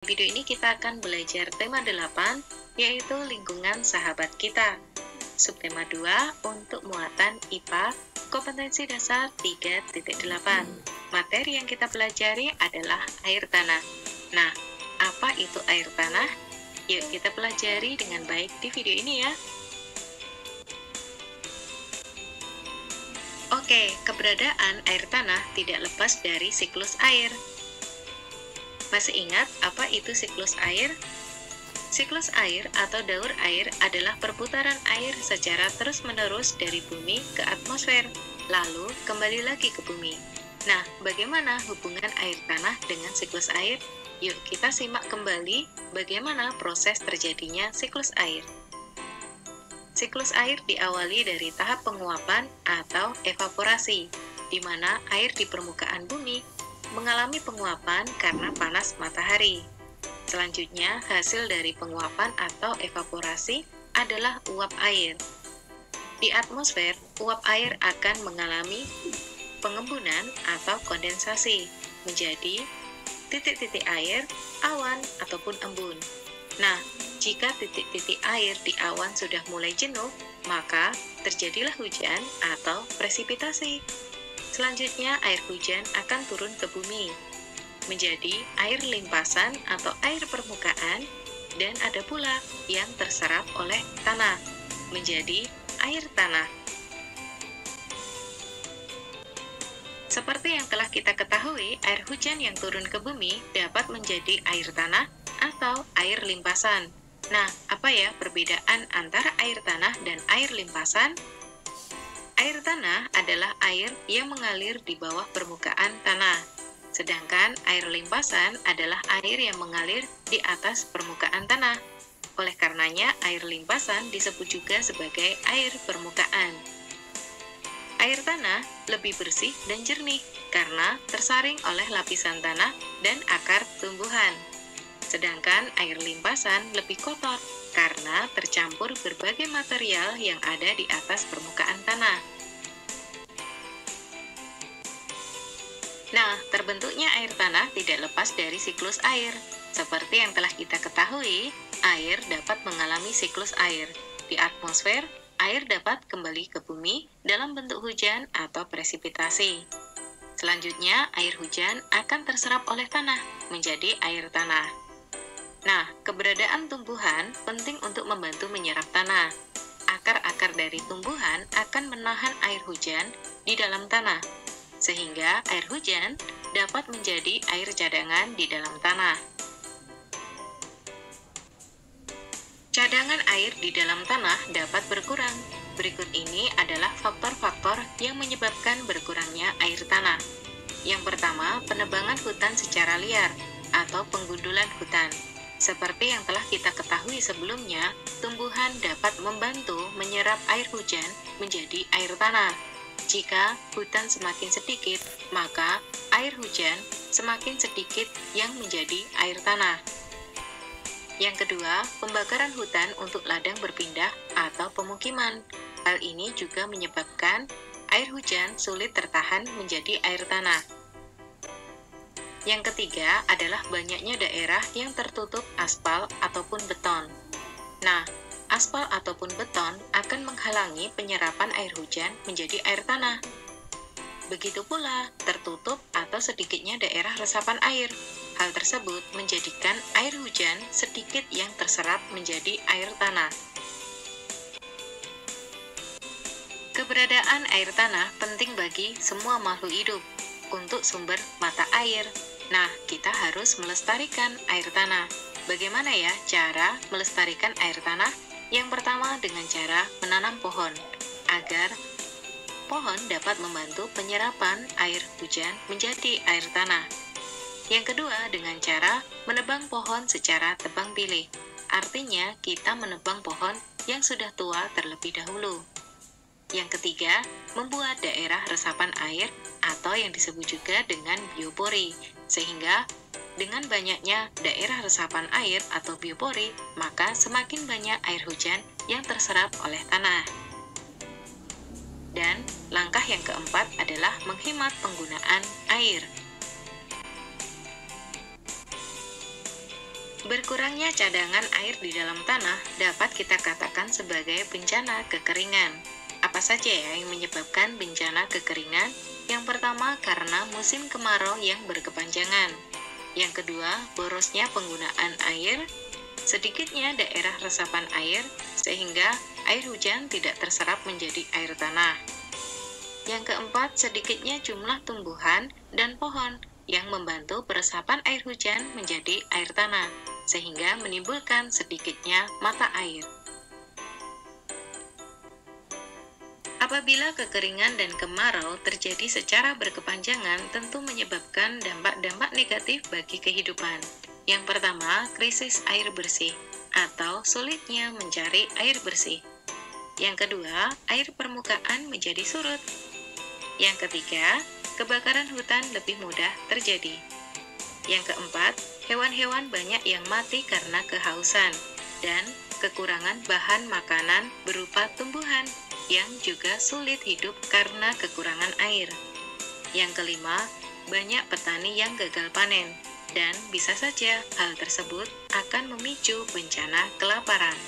Video ini kita akan belajar tema 8, yaitu lingkungan sahabat kita. Subtema 2 untuk muatan IPA, kompetensi dasar 3.8. Materi yang kita pelajari adalah air tanah. Nah, apa itu air tanah? Yuk kita pelajari dengan baik di video ini ya. Oke, keberadaan air tanah tidak lepas dari siklus air. Masih ingat apa itu siklus air? Siklus air atau daur air adalah perputaran air secara terus-menerus dari bumi ke atmosfer, lalu kembali lagi ke bumi. Nah, bagaimana hubungan air tanah dengan siklus air? Yuk kita simak kembali bagaimana proses terjadinya siklus air. Siklus air diawali dari tahap penguapan atau evaporasi, di mana air di permukaan bumi mengalami penguapan karena panas matahari. Selanjutnya, hasil dari penguapan atau evaporasi adalah uap air. Di atmosfer, uap air akan mengalami pengembunan atau kondensasi menjadi titik-titik air, awan, ataupun embun. Nah, jika titik-titik air di awan sudah mulai jenuh, maka terjadilah hujan atau presipitasi. Selanjutnya, air hujan akan turun ke bumi, menjadi air limpasan atau air permukaan, dan ada pula yang terserap oleh tanah, menjadi air tanah. Seperti yang telah kita ketahui, air hujan yang turun ke bumi dapat menjadi air tanah atau air limpasan. Nah, apa ya perbedaan antara air tanah dan air limpasan? Air tanah adalah air yang mengalir di bawah permukaan tanah, sedangkan air limpasan adalah air yang mengalir di atas permukaan tanah. Oleh karenanya, air limpasan disebut juga sebagai air permukaan. Air tanah lebih bersih dan jernih karena tersaring oleh lapisan tanah dan akar tumbuhan. Sedangkan air limpasan lebih kotor karena tercampur berbagai material yang ada di atas permukaan tanah. Nah, terbentuknya air tanah tidak lepas dari siklus air. Seperti yang telah kita ketahui, air dapat mengalami siklus air. Di atmosfer, air dapat kembali ke bumi dalam bentuk hujan atau presipitasi. Selanjutnya, air hujan akan terserap oleh tanah menjadi air tanah. Nah, keberadaan tumbuhan penting untuk membantu menyerap tanah. Akar-akar dari tumbuhan akan menahan air hujan di dalam tanah, sehingga air hujan dapat menjadi air cadangan di dalam tanah. Cadangan air di dalam tanah dapat berkurang. Berikut ini adalah faktor-faktor yang menyebabkan berkurangnya air tanah. Yang pertama, penebangan hutan secara liar atau penggundulan hutan. Seperti yang telah kita ketahui sebelumnya, tumbuhan dapat membantu menyerap air hujan menjadi air tanah. Jika hutan semakin sedikit, maka air hujan semakin sedikit yang menjadi air tanah. Yang kedua, pembakaran hutan untuk ladang berpindah atau pemukiman. Hal ini juga menyebabkan air hujan sulit tertahan menjadi air tanah. Yang ketiga adalah banyaknya daerah yang tertutup aspal ataupun beton. Nah, aspal ataupun beton akan menghalangi penyerapan air hujan menjadi air tanah. Begitu pula tertutup atau sedikitnya daerah resapan air. Hal tersebut menjadikan air hujan sedikit yang terserap menjadi air tanah. Keberadaan air tanah penting bagi semua makhluk hidup untuk sumber mata air. Nah, kita harus melestarikan air tanah. Bagaimana ya cara melestarikan air tanah? Yang pertama dengan cara menanam pohon, agar pohon dapat membantu penyerapan air hujan menjadi air tanah. Yang kedua dengan cara menebang pohon secara tebang pilih. Artinya kita menebang pohon yang sudah tua terlebih dahulu. Yang ketiga, membuat daerah resapan air atau yang disebut juga dengan biopori, sehingga dengan banyaknya daerah resapan air atau biopori, maka semakin banyak air hujan yang terserap oleh tanah. Dan langkah yang keempat adalah menghemat penggunaan air. Berkurangnya cadangan air di dalam tanah dapat kita katakan sebagai bencana kekeringan. Apa saja ya yang menyebabkan bencana kekeringan? Yang pertama, karena musim kemarau yang berkepanjangan. Yang kedua, borosnya penggunaan air, sedikitnya daerah resapan air, sehingga air hujan tidak terserap menjadi air tanah. Yang keempat, sedikitnya jumlah tumbuhan dan pohon yang membantu peresapan air hujan menjadi air tanah, sehingga menimbulkan sedikitnya mata air. Apabila kekeringan dan kemarau terjadi secara berkepanjangan, tentu menyebabkan dampak-dampak negatif bagi kehidupan. Yang pertama, krisis air bersih atau sulitnya mencari air bersih. Yang kedua, air permukaan menjadi surut. Yang ketiga, kebakaran hutan lebih mudah terjadi. Yang keempat, hewan-hewan banyak yang mati karena kehausan dan kekurangan bahan makanan berupa tumbuhan yang juga sulit hidup karena kekurangan air. Yang kelima, banyak petani yang gagal panen, dan bisa saja hal tersebut akan memicu bencana kelaparan.